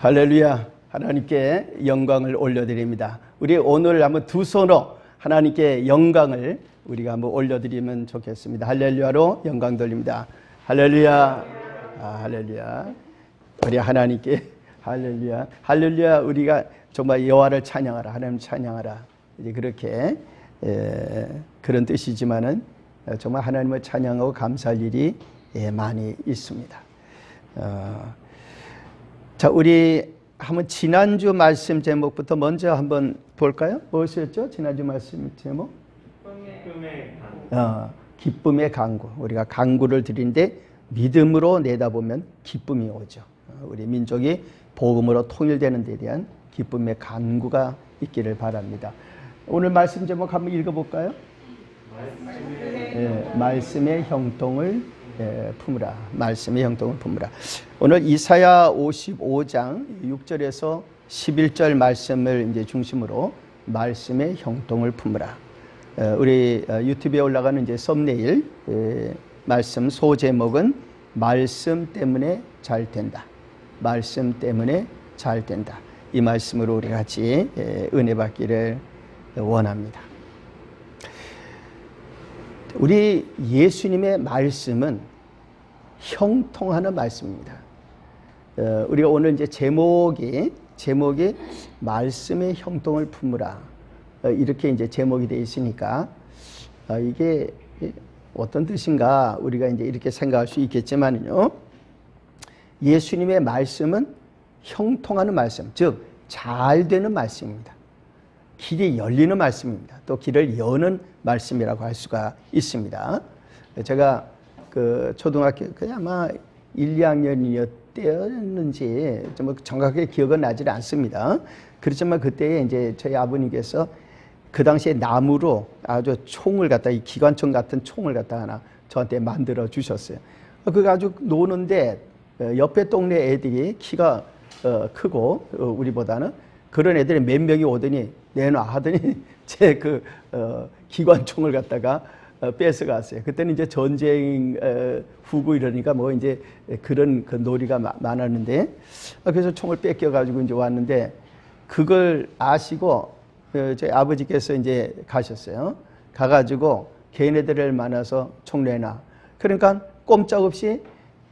할렐루야. 하나님께 영광을 올려드립니다. 우리 오늘 한번 두 손으로 하나님께 영광을 우리가 한번 올려드리면 좋겠습니다. 할렐루야로 영광 돌립니다. 할렐루야. 할렐루야. 우리 하나님께 할렐루야. 할렐루야. 우리가 정말 여호와를 찬양하라. 하나님 찬양하라. 이제 그렇게 그런 뜻이지만은 정말 하나님을 찬양하고 감사할 일이 많이 있습니다. 자, 우리 한번 지난주 말씀 제목부터 먼저 한번 볼까요? 무엇이었죠? 지난주 말씀 제목? 기쁨의 강구. 우리가 강구를 드리는데 믿음으로 내다보면 기쁨이 오죠. 우리 민족이 복음으로 통일되는 데 대한 기쁨의 강구가 있기를 바랍니다. 오늘 말씀 제목 한번 읽어볼까요? 말씀의 형통을 품으라. 말씀의 형통을 품으라. 오늘 이사야 55장 6절에서 11절 말씀을 이제 중심으로 말씀의 형통을 품으라. 우리 유튜브에 올라가는 이제 썸네일 말씀 소제목은 말씀 때문에 잘 된다. 말씀 때문에 잘 된다. 이 말씀으로 우리 같이 은혜 받기를 원합니다. 우리 예수님의 말씀은 형통하는 말씀입니다. 우리가 오늘 이제 제목이 말씀의 형통을 품으라. 이렇게 이제 제목이 되어 있으니까 이게 어떤 뜻인가 우리가 이제 이렇게 생각할 수 있겠지만요. 예수님의 말씀은 형통하는 말씀, 즉 잘 되는 말씀입니다. 길이 열리는 말씀입니다. 또 길을 여는 말씀이라고 할 수가 있습니다. 제가 그 초등학교 아마 1, 2학년이었는지 좀 정확하게 기억은 나질 않습니다. 그렇지만 그때 이제 저희 아버님께서 그 당시에 나무로 아주 총을 갖다 이 기관총 같은 총을 갖다 하나 저한테 만들어 주셨어요. 그거 아주 노는데 옆에 동네 애들이 키가 크고 우리보다는 그런 애들이 몇 명이 오더니 내놔 하더니 제 그 기관총을 갖다가 뺏어갔어요. 그때는 이제 전쟁 후고 이러니까 뭐 이제 그런 그 놀이가 많았는데 그래서 총을 뺏겨가지고 이제 왔는데 그걸 아시고 저희 아버지께서 이제 가셨어요. 가가지고 걔네들을 만나서 총 내놔. 그러니까 꼼짝없이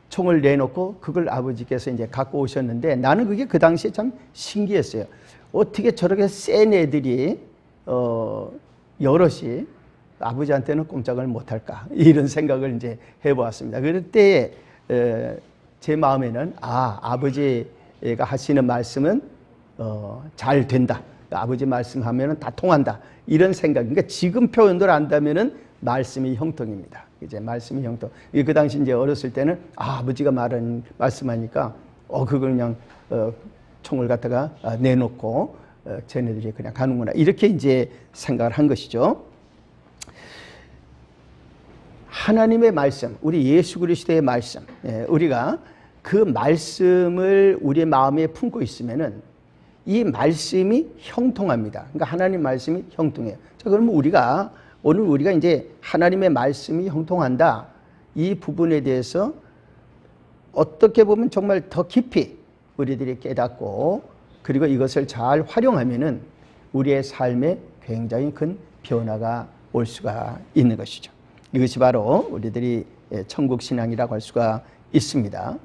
총을 내놓고 그걸 아버지께서 이제 갖고 오셨는데 나는 그게 그 당시에 참 신기했어요. 어떻게 저렇게 센 애들이 여럿이 아버지한테는 꼼짝을 못할까 이런 생각을 이제 해보았습니다. 그때 제 마음에는 아버지가 하시는 말씀은 잘 된다. 아버지 말씀하면은 다 통한다. 이런 생각. 그러니까 지금 표현대로 한다면은 말씀이 형통입니다. 이제 말씀이 형통. 그 당시 이제 어렸을 때는 아버지가 말씀하니까 그걸 그냥 총을 갖다가 내놓고 쟤네들이 그냥 가는구나. 이렇게 이제 생각을 한 것이죠. 하나님의 말씀, 우리 예수 그리스도의 말씀, 우리가 그 말씀을 우리의 마음에 품고 있으면은 이 말씀이 형통합니다. 그러니까 하나님 말씀이 형통해요. 자, 그러면 오늘 우리가 이제 하나님의 말씀이 형통한다. 이 부분에 대해서 어떻게 보면 정말 더 깊이 우리들이 깨닫고 그리고 이것을 잘 활용하면은 우리의 삶에 굉장히 큰 변화가 올 수가 있는 것이죠. 이것이 바로 우리들이 천국 신앙이라고 할 수가 있습니다.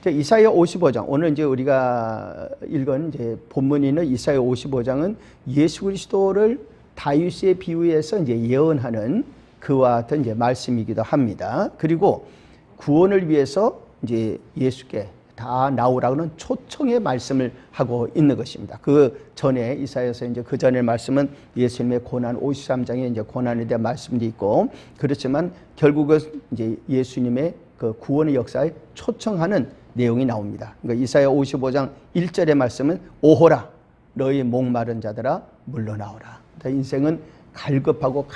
이사야 55장 오늘 이제 우리가 읽은 이제 본문이 있는 이사야 55장은 예수 그리스도를 다윗의 비유에서 이제 예언하는 그와 같은 이제 말씀이기도 합니다. 그리고 구원을 위해서 이제 예수께 다 나오라고는 초청의 말씀을 하고 있는 것입니다. 그 전에 이사야서 이제 그 전의 말씀은 예수님의 고난 53장에 이제 고난에 대한 말씀도 있고 그렇지만 결국은 이제 예수님의 그 구원의 역사에 초청하는 내용이 나옵니다. 그러니까 이사야 55장 1절의 말씀은 오호라 너희 목마른 자들아 물러나오라. 인생은 갈급하고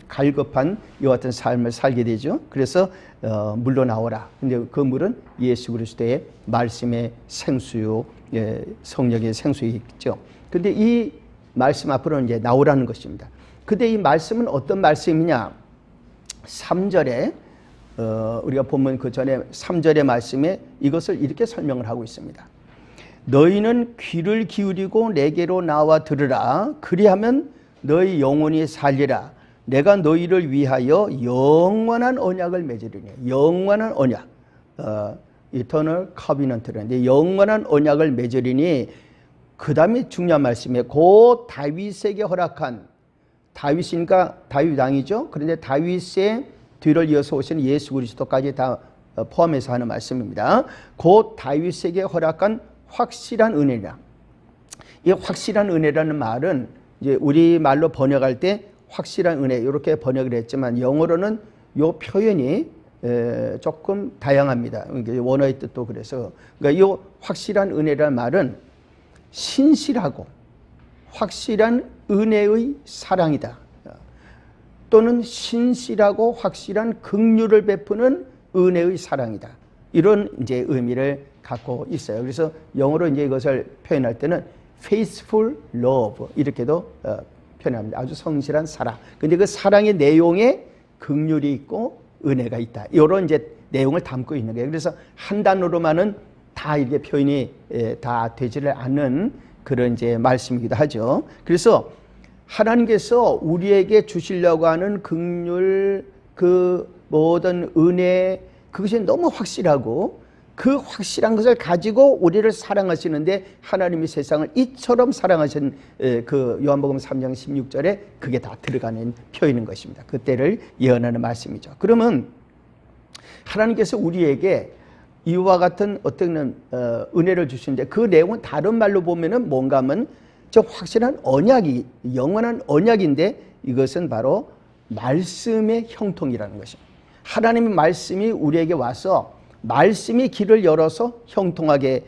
갈급한 이와 같은 삶을 살게 되죠. 그래서 물러나오라. 근데 그 물은 예수 그리스도의 말씀의 생수요, 성령의 생수이겠죠. 근데 이 말씀 앞으로 이제 나오라는 것입니다. 근데 이 말씀은 어떤 말씀이냐? 3절에 우리가 보면 그 전에 3절의 말씀에 이것을 이렇게 설명을 하고 있습니다. 너희는 귀를 기울이고 내게로 나와 들으라. 그리하면 너희 영혼이 살리라. 내가 너희를 위하여 영원한 언약을 맺으리니. 영원한 언약, Eternal Covenant라는데 영원한 언약을 맺으리니. 그 다음에 중요한 말씀이에요. 곧 다윗에게 허락한, 다윗이니까 다윗 왕이죠. 그런데 다윗의 뒤를 이어서 오신 예수 그리스도까지 다 포함해서 하는 말씀입니다. 곧 다윗에게 허락한 확실한 은혜라. 이 확실한 은혜라는 말은 이제 우리 말로 번역할 때 확실한 은혜 이렇게 번역을 했지만 영어로는 이 표현이 조금 다양합니다. 원어의 뜻도 그래서 그러니까 이 확실한 은혜라는 말은 신실하고 확실한 은혜의 사랑이다. 또는 신실하고 확실한 긍휼을 베푸는 은혜의 사랑이다. 이런 이제 의미를 갖고 있어요. 그래서 영어로 이제 이것을 표현할 때는 faithful love 이렇게도 표현합니다. 아주 성실한 사랑. 근데 그 사랑의 내용에 긍휼이 있고 은혜가 있다. 이런 이제 내용을 담고 있는 거예요. 그래서 한 단어로만은 다 이게 표현이 다 되지를 않는 그런 이제 말씀이기도 하죠. 그래서 하나님께서 우리에게 주시려고 하는 긍휼, 그 모든 은혜, 그것이 너무 확실하고 그 확실한 것을 가지고 우리를 사랑하시는데 하나님이 세상을 이처럼 사랑하신 그 요한복음 3장 16절에 그게 다 들어가는 표현인 것입니다. 그때를 예언하는 말씀이죠. 그러면 하나님께서 우리에게 이와 같은 어떤 은혜를 주시는데 그 내용은 다른 말로 보면은 뭔가 하면 저 확실한 언약이 영원한 언약인데 이것은 바로 말씀의 형통이라는 것입니다. 하나님의 말씀이 우리에게 와서 말씀이 길을 열어서 형통하게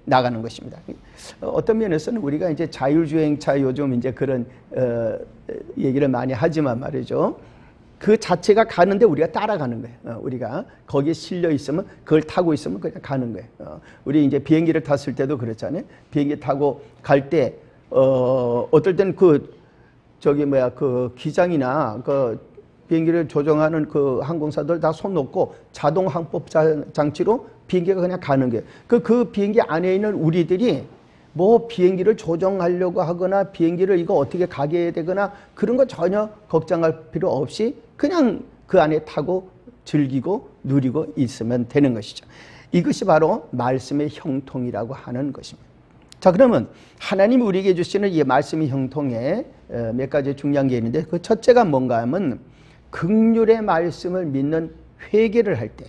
나가는 것입니다. 어떤 면에서는 우리가 이제 자율주행차 요즘 이제 그런 얘기를 많이 하지만 말이죠. 그 자체가 가는데 우리가 따라가는 거예요. 우리가 거기에 실려 있으면 그걸 타고 있으면 그냥 가는 거예요. 우리 이제 비행기를 탔을 때도 그렇잖아요. 비행기 타고 갈 때 어떨 때는 그 기장이나 그 비행기를 조종하는 그 항공사들 다 손 놓고 자동 항법 장치로 비행기가 그냥 가는 거예요. 그 비행기 안에 있는 우리들이 뭐 비행기를 조정하려고 하거나 비행기를 이거 어떻게 가게 해야 되거나 그런 거 전혀 걱정할 필요 없이 그냥 그 안에 타고 즐기고 누리고 있으면 되는 것이죠. 이것이 바로 말씀의 형통이라고 하는 것입니다. 자, 그러면 하나님이 우리에게 주시는 이 말씀의 형통에 몇 가지 중요한 게 있는데 그 첫째가 뭔가 하면 긍휼의 말씀을 믿는 회개를 할 때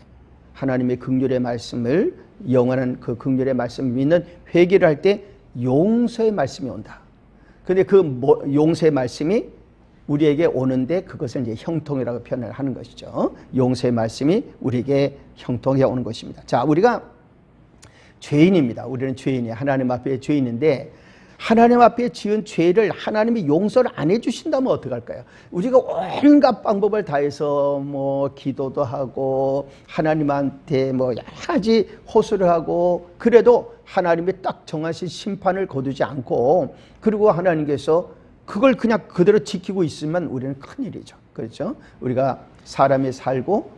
하나님의 긍휼의 말씀을 영원한 그 긍휼의 말씀을 믿는 회개를 할 때 용서의 말씀이 온다. 그런데 그 용서의 말씀이 우리에게 오는데 그것을 이제 형통이라고 표현을 하는 것이죠. 용서의 말씀이 우리에게 형통해 오는 것입니다. 자, 우리가 죄인입니다. 우리는 죄인이에요. 하나님 앞에 죄인인데 하나님 앞에 지은 죄를 하나님이 용서를 안 해주신다면 어떡할까요? 우리가 온갖 방법을 다해서 뭐 기도도 하고 하나님한테 뭐 여러 가지 호소를 하고 그래도 하나님이 딱 정하신 심판을 거두지 않고 그리고 하나님께서 그걸 그냥 그대로 지키고 있으면 우리는 큰일이죠. 그렇죠? 우리가 사람이 살고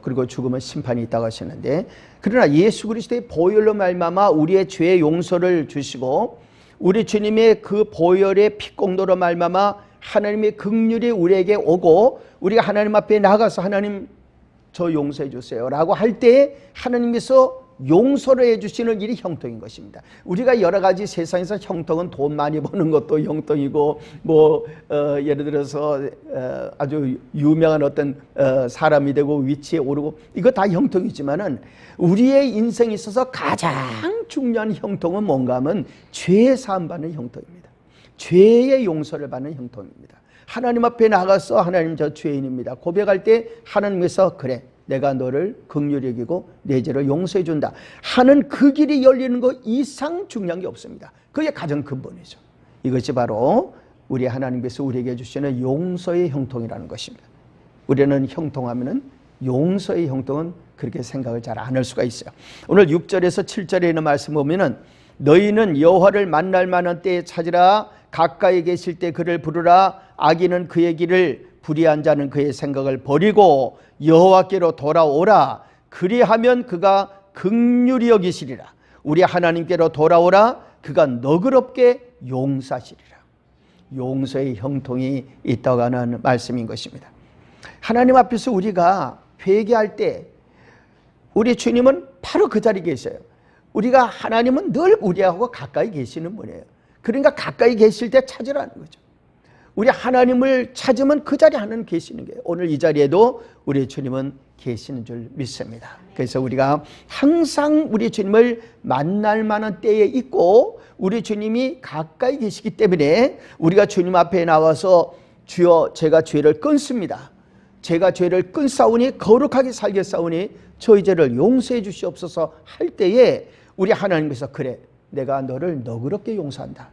그리고 죽으면 심판이 있다고 하시는데 그러나 예수 그리스도의 보혈로 말미암아 우리의 죄의 용서를 주시고 우리 주님의 그 보혈의 피공로로 말미암아 하나님의 긍휼이 우리에게 오고 우리가 하나님 앞에 나가서 하나님 저 용서해 주세요 라고 할 때에 하나님께서 용서를 해주시는 일이 형통인 것입니다. 우리가 여러 가지 세상에서 형통은 돈 많이 버는 것도 형통이고 뭐 예를 들어서 아주 유명한 어떤 사람이 되고 위치에 오르고 이거 다 형통이지만은 우리의 인생에 있어서 가장 중요한 형통은 뭔가 하면 죄 사함 받는 형통입니다. 죄의 용서를 받는 형통입니다. 하나님 앞에 나가서 하나님 저 죄인입니다 고백할 때 하나님께서 그래 내가 너를 긍휼히 여기고 내 죄를 용서해 준다 하는 그 길이 열리는 것 이상 중요한 게 없습니다. 그게 가장 근본이죠. 이것이 바로 우리 하나님께서 우리에게 주시는 용서의 형통이라는 것입니다. 우리는 형통하면은 용서의 형통은 그렇게 생각을 잘 안 할 수가 있어요. 오늘 6절에서 7절에 있는 말씀 보면은 너희는 여호와를 만날 만한 때에 찾으라 가까이 계실 때 그를 부르라 악인은 그의 길을 불의한 자는 그의 생각을 버리고 여호와께로 돌아오라 그리하면 그가 긍휼히 여기시리라 우리 하나님께로 돌아오라. 그가 너그럽게 용서하시리라. 용서의 형통이 있다고 하는 말씀인 것입니다. 하나님 앞에서 우리가 회개할 때 우리 주님은 바로 그 자리에 계셔요. 우리가 하나님은 늘 우리하고 가까이 계시는 분이에요. 그러니까 가까이 계실 때 찾으라는 거죠. 우리 하나님을 찾으면 그 자리에 하나님 계시는 거예요. 오늘 이 자리에도 우리 주님은 계시는 줄 믿습니다. 그래서 우리가 항상 우리 주님을 만날 만한 때에 있고 우리 주님이 가까이 계시기 때문에 우리가 주님 앞에 나와서 주여 제가 죄를 끊습니다. 제가 죄를 끊사오니 거룩하게 살겠사오니 저희 죄를 용서해 주시옵소서 할 때에 우리 하나님께서 그래 내가 너를 너그럽게 용서한다.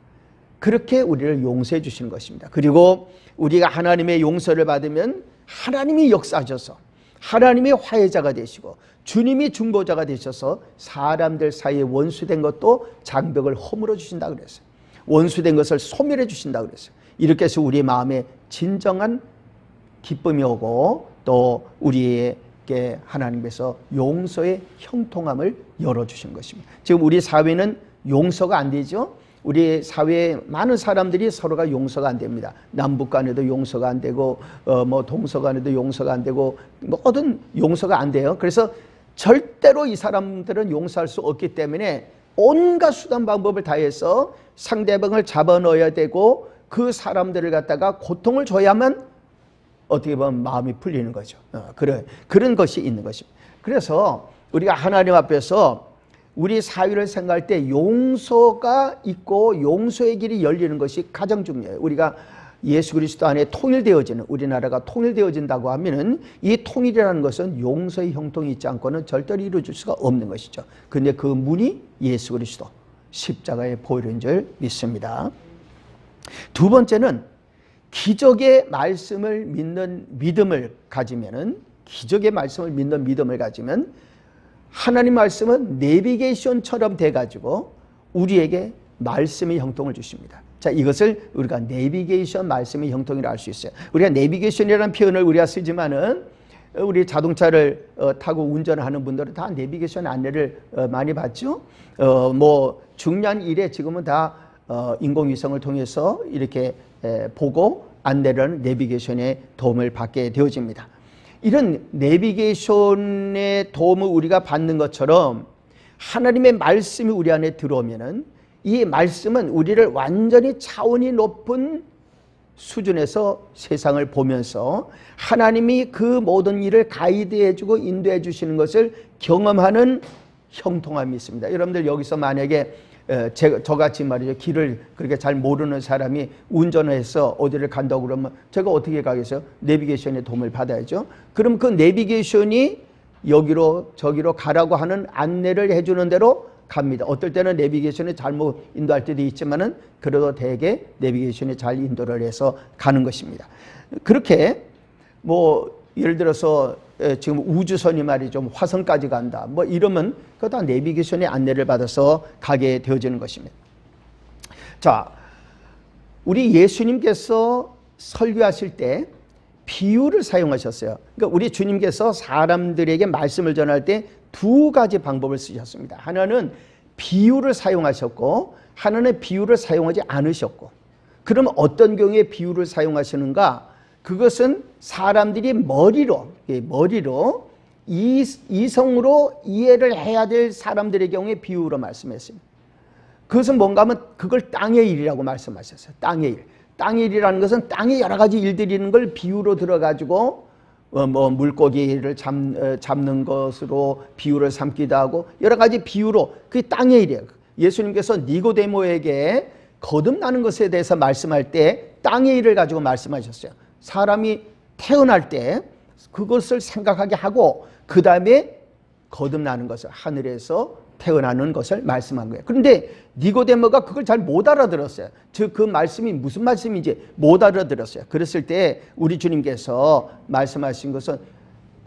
그렇게 우리를 용서해 주시는 것입니다. 그리고 우리가 하나님의 용서를 받으면 하나님이 역사하셔서 하나님의 화해자가 되시고 주님이 중보자가 되셔서 사람들 사이에 원수된 것도 장벽을 허물어 주신다 그랬어요. 원수된 것을 소멸해 주신다 그랬어요. 이렇게 해서 우리 마음에 진정한 기쁨이 오고 또 우리에게 하나님께서 용서의 형통함을 열어주신 것입니다. 지금 우리 사회는 용서가 안 되죠. 우리 사회에 많은 사람들이 서로가 용서가 안 됩니다. 남북 간에도 용서가 안 되고 뭐 동서 간에도 용서가 안 되고 모든 용서가 안 돼요. 그래서 절대로 이 사람들은 용서할 수 없기 때문에 온갖 수단 방법을 다해서 상대방을 잡아넣어야 되고 그 사람들을 갖다가 고통을 줘야만 어떻게 보면 마음이 풀리는 거죠. 그런 것이 있는 것입니다. 그래서 우리가 하나님 앞에서 우리 사회를 생각할 때 용서가 있고 용서의 길이 열리는 것이 가장 중요해요. 우리가 예수 그리스도 안에 통일되어지는 우리나라가 통일되어진다고 하면은 이 통일이라는 것은 용서의 형통이 있지 않고는 절대로 이루어질 수가 없는 것이죠. 그런데 그 문이 예수 그리스도 십자가의 보혈인 줄 믿습니다. 두 번째는 기적의 말씀을 믿는 믿음을 가지면은 기적의 말씀을 믿는 믿음을 가지면 하나님 말씀은 내비게이션처럼 돼가지고 우리에게 말씀의 형통을 주십니다. 자, 이것을 우리가 내비게이션 말씀의 형통이라 할 수 있어요. 우리가 내비게이션이라는 표현을 우리가 쓰지만은 우리 자동차를 타고 운전을 하는 분들은 다 내비게이션 안내를 많이 받죠. 뭐 중요한 일에 지금은 다 인공위성을 통해서 이렇게 보고 안내를 내비게이션의 도움을 받게 되어집니다. 이런 내비게이션의 도움을 우리가 받는 것처럼 하나님의 말씀이 우리 안에 들어오면은 이 말씀은 우리를 완전히 차원이 높은 수준에서 세상을 보면서 하나님이 그 모든 일을 가이드해주고 인도해 주시는 것을 경험하는 형통함이 있습니다. 여러분들 여기서 만약에 저같이 말이죠. 길을 그렇게 잘 모르는 사람이 운전을 해서 어디를 간다고 그러면 제가 어떻게 가겠어요? 내비게이션의 도움을 받아야죠. 그럼 그 내비게이션이 여기로 저기로 가라고 하는 안내를 해주는 대로 갑니다. 어떨 때는 내비게이션이 잘못 인도할 때도 있지만은 그래도 대개 내비게이션이 잘 인도를 해서 가는 것입니다. 그렇게 뭐 예를 들어서 지금 우주선이 말이죠. 화성까지 간다. 뭐 이러면 그거 다 내비게이션의 안내를 받아서 가게 되어지는 것입니다. 자, 우리 예수님께서 설교하실 때 비유를 사용하셨어요. 그러니까 우리 주님께서 사람들에게 말씀을 전할 때 두 가지 방법을 쓰셨습니다. 하나는 비유를 사용하셨고 하나는 비유를 사용하지 않으셨고. 그러면 어떤 경우에 비유를 사용하시는가? 그것은 사람들이 머리로 이성으로 이해를 해야 될 사람들의 경우에 비유로 말씀했습니다. 그것은 뭔가 하면 그걸 땅의 일이라고 말씀하셨어요. 땅의 일. 땅의 일이라는 것은 땅에 여러 가지 일들이 있는 걸 비유로 들어가지고 뭐 물고기를 잡는 것으로 비유를 삼기도 하고 여러 가지 비유로 그게 땅의 일이에요. 예수님께서 니고데모에게 거듭나는 것에 대해서 말씀할 때 땅의 일을 가지고 말씀하셨어요. 사람이 태어날 때 그것을 생각하게 하고 그 다음에 거듭나는 것을 하늘에서 태어나는 것을 말씀한 거예요. 그런데 니고데모가 그걸 잘 못 알아들었어요. 즉 그 말씀이 무슨 말씀인지 못 알아들었어요. 그랬을 때 우리 주님께서 말씀하신 것은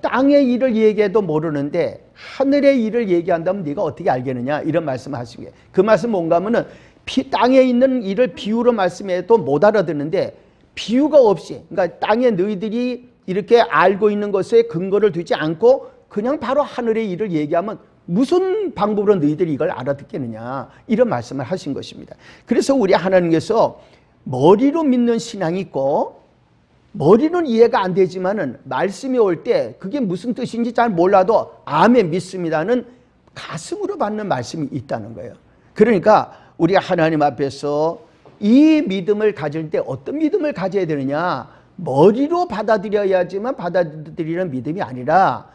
땅의 일을 얘기해도 모르는데 하늘의 일을 얘기한다면 네가 어떻게 알겠느냐 이런 말씀을 하신 거예요. 그 말씀 뭔가 하면은 땅에 있는 일을 비유로 말씀해도 못 알아듣는데 비유가 없이 그러니까 땅에 너희들이 이렇게 알고 있는 것에 근거를 두지 않고 그냥 바로 하늘의 일을 얘기하면 무슨 방법으로 너희들이 이걸 알아듣겠느냐, 이런 말씀을 하신 것입니다. 그래서 우리 하나님께서 머리로 믿는 신앙이 있고, 머리는 이해가 안 되지만은 말씀이 올 때 그게 무슨 뜻인지 잘 몰라도 아멘 믿습니다는 가슴으로 받는 말씀이 있다는 거예요. 그러니까 우리 하나님 앞에서 이 믿음을 가질 때 어떤 믿음을 가져야 되느냐, 머리로 받아들여야지만 받아들이는 믿음이 아니라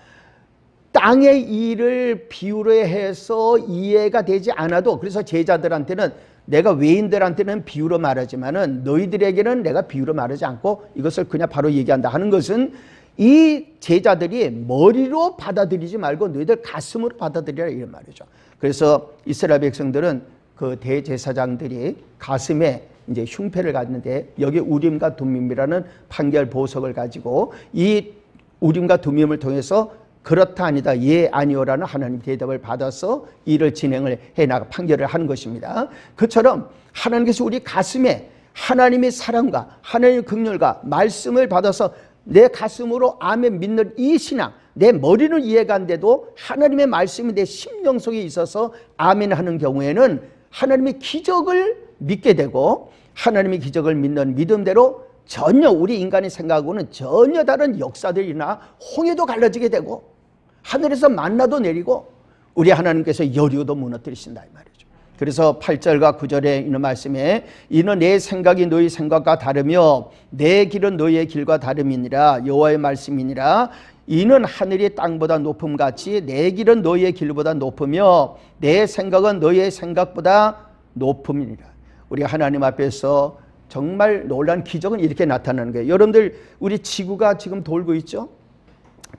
땅의 일을 비유로 해서 이해가 되지 않아도, 그래서 제자들한테는, 내가 외인들한테는 비유로 말하지만은 너희들에게는 내가 비유로 말하지 않고 이것을 그냥 바로 얘기한다 하는 것은, 이 제자들이 머리로 받아들이지 말고 너희들 가슴으로 받아들이라, 이런 말이죠. 그래서 이스라엘 백성들은 그 대제사장들이 가슴에 이제 흉패를 갖는데, 여기 우림과 둠밈이라는 판결 보석을 가지고 이 우림과 둠밈을 통해서 그렇다 아니다, 예 아니오라는 하나님 대답을 받아서 일을 진행을 해나가 판결을 하는 것입니다. 그처럼 하나님께서 우리 가슴에 하나님의 사랑과 하나님의 긍휼과 말씀을 받아서 내 가슴으로 아멘 믿는 이 신앙, 내 머리는 이해가 안 돼도 하나님의 말씀이 내 심령 속에 있어서 아멘 하는 경우에는 하나님의 기적을 믿게 되고, 하나님의 기적을 믿는 믿음대로 전혀 우리 인간이 생각하고는 전혀 다른 역사들이 일어나 홍해도 갈라지게 되고 하늘에서 만나도 내리고 우리 하나님께서 여리고도 무너뜨리신다, 이 말이죠. 그래서 8절과 9절에 있는 말씀에, 이는 내 생각이 너희 생각과 다르며 내 길은 너희의 길과 다름이니라, 여호와의 말씀이니라. 이는 하늘이 땅보다 높음같이 내 길은 너희의 길보다 높으며 내 생각은 너희의 생각보다 높음이니라. 우리 하나님 앞에서 정말 놀라운 기적은 이렇게 나타나는 거예요. 여러분들, 우리 지구가 지금 돌고 있죠?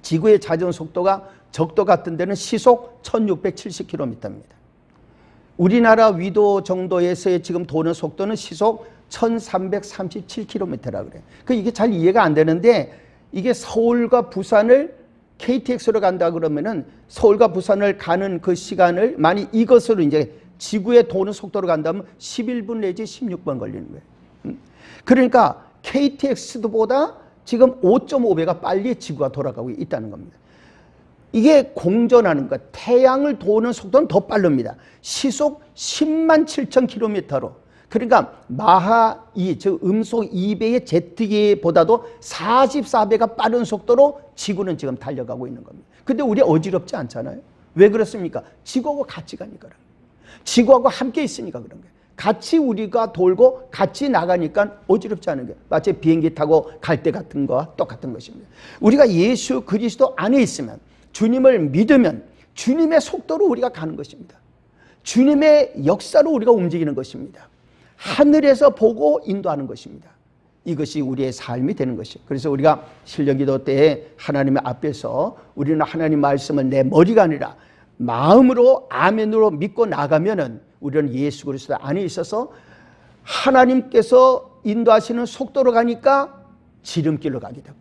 지구의 자전 속도가 적도 같은 데는 시속 1670km입니다. 우리나라 위도 정도에서의 지금 도는 속도는 시속 1337km라 그래요. 이게 잘 이해가 안 되는데, 이게 서울과 부산을 KTX로 간다 그러면은 서울과 부산을 가는 그 시간을 만약 이것으로 이제 지구의 도는 속도로 간다면 11분 내지 16분 걸리는 거예요. 그러니까 KTX보다 지금 5.5배가 빨리 지구가 돌아가고 있다는 겁니다. 이게 공전하는 것, 태양을 도는 속도는 더 빠릅니다. 시속 10만 7천 킬로미터로. 그러니까 마하 2, 즉 음속 2배의 제트기보다도 44배가 빠른 속도로 지구는 지금 달려가고 있는 겁니다. 근데 우리 어지럽지 않잖아요. 왜 그렇습니까? 지구하고 같이 가니까. 지구하고 함께 있으니까 그런 거예요. 같이 우리가 돌고 같이 나가니까 어지럽지 않은 거예요. 마치 비행기 타고 갈 때 같은 거와 똑같은 것입니다. 우리가 예수 그리스도 안에 있으면, 주님을 믿으면 주님의 속도로 우리가 가는 것입니다. 주님의 역사로 우리가 움직이는 것입니다. 하늘에서 보고 인도하는 것입니다. 이것이 우리의 삶이 되는 것이에요. 그래서 우리가 신령기도 때에 하나님의 앞에서 우리는 하나님 말씀을 내 머리가 아니라 마음으로 아멘으로 믿고 나가면은 우리는 예수 그리스도 안에 있어서 하나님께서 인도하시는 속도로 가니까 지름길로 가게 되고,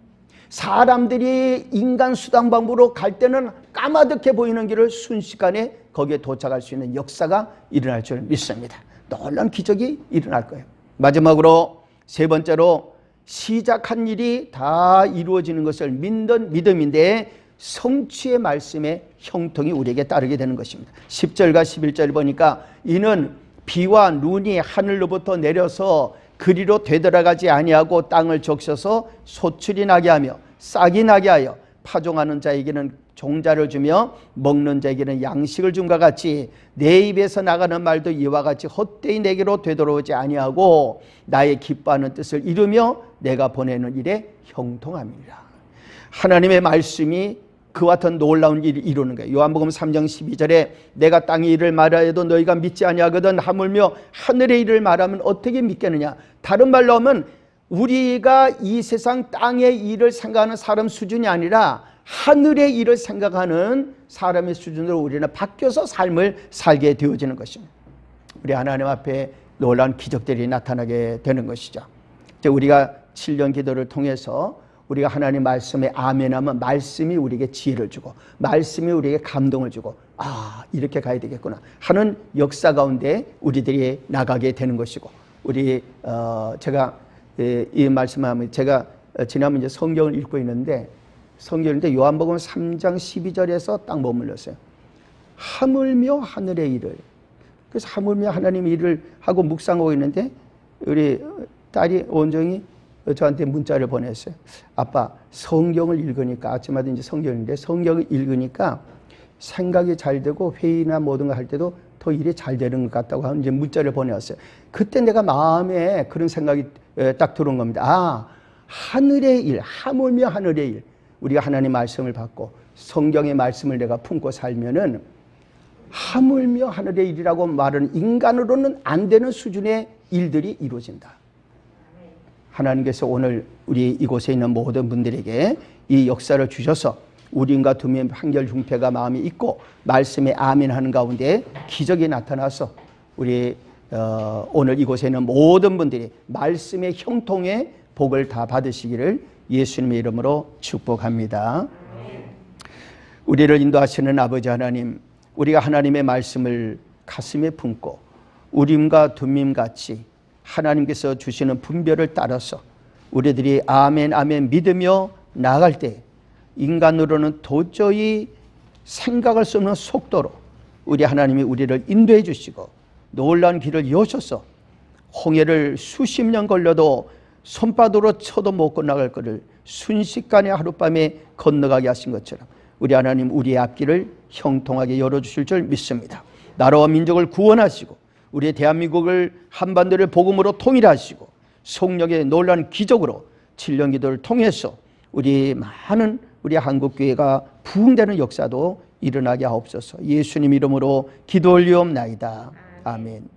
사람들이 인간 수단 방법으로 갈 때는 까마득해 보이는 길을 순식간에 거기에 도착할 수 있는 역사가 일어날 줄 믿습니다. 놀라운 기적이 일어날 거예요. 마지막으로 세 번째로, 시작한 일이 다 이루어지는 것을 믿는 믿음인데 성취의 말씀의 형통이 우리에게 따르게 되는 것입니다. 10절과 11절 보니까, 이는 비와 눈이 하늘로부터 내려서 그리로 되돌아가지 아니하고 땅을 적셔서 소출이 나게 하며 싹이 나게 하여 파종하는 자에게는 종자를 주며 먹는 자에게는 양식을 줌과 같이 내 입에서 나가는 말도 이와 같이 헛되이 내게로 되돌아오지 아니하고 나의 기뻐하는 뜻을 이루며 내가 보내는 일에 형통함이니라. 하나님의 말씀이 그와 같은 놀라운 일을 이루는 거예요. 요한복음 3장 12절에 내가 땅의 일을 말하여도 너희가 믿지 아니하거든 하물며 하늘의 일을 말하면 어떻게 믿겠느냐. 다른 말로 하면 우리가 이 세상 땅의 일을 생각하는 사람 수준이 아니라 하늘의 일을 생각하는 사람의 수준으로 우리는 바뀌어서 삶을 살게 되어지는 것입니다. 우리 하나님 앞에 놀라운 기적들이 나타나게 되는 것이죠. 우리가 7년 기도를 통해서 우리가 하나님 말씀에 아멘하면 말씀이 우리에게 지혜를 주고 말씀이 우리에게 감동을 주고 이렇게 가야 되겠구나 하는 역사 가운데 우리들이 나가게 되는 것이고, 우리 제가 이 말씀하면 제가 지난번 이제 성경을 읽고 있는데 요한복음 3장 12절에서 딱 머물렀어요. 하물며 하늘의 일을. 그래서 하물며 하나님의 일을 하고 묵상하고 있는데 우리 딸이 온정이 저한테 문자를 보냈어요. 아빠, 성경을 읽으니까, 아침마다 이제 성경인데 성경을 읽으니까 생각이 잘 되고 회의나 모든 거 할 때도 더 일이 잘 되는 것 같다고 하는 이제 문자를 보내왔어요. 그때 내가 마음에 그런 생각이 딱 들어온 겁니다. 아, 하늘의 일, 하물며 하늘의 일. 우리가 하나님 말씀을 받고 성경의 말씀을 내가 품고 살면은 하물며 하늘의 일이라고 말하는 인간으로는 안 되는 수준의 일들이 이루어진다. 하나님께서 오늘 우리 이곳에 있는 모든 분들에게 이 역사를 주셔서 우리인과 두면 한결중패가 마음이 있고 말씀에 아멘하는 가운데 기적이 나타나서 우리 오늘 이곳에 있는 모든 분들이 말씀의 형통의 복을 다 받으시기를 예수님의 이름으로 축복합니다. 우리를 인도하시는 아버지 하나님, 우리가 하나님의 말씀을 가슴에 품고 우림과 둠임 같이 하나님께서 주시는 분별을 따라서 우리들이 아멘 아멘 믿으며 나아갈 때 인간으로는 도저히 생각할 수 없는 속도로 우리 하나님이 우리를 인도해 주시고 놀라운 길을 여셔서 홍해를 수십 년 걸려도 손바닥으로 쳐도 못 건너갈 것을 순식간에 하룻밤에 건너가게 하신 것처럼 우리 하나님 우리의 앞길을 형통하게 열어주실 줄 믿습니다. 나라와 민족을 구원하시고 우리의 대한민국을 한반도를 복음으로 통일하시고 성령의 놀라운 기적으로 7년 기도를 통해서 우리 많은 우리 한국교회가 부흥되는 역사도 일어나게 하옵소서. 예수님 이름으로 기도 올리옵나이다. 아멘.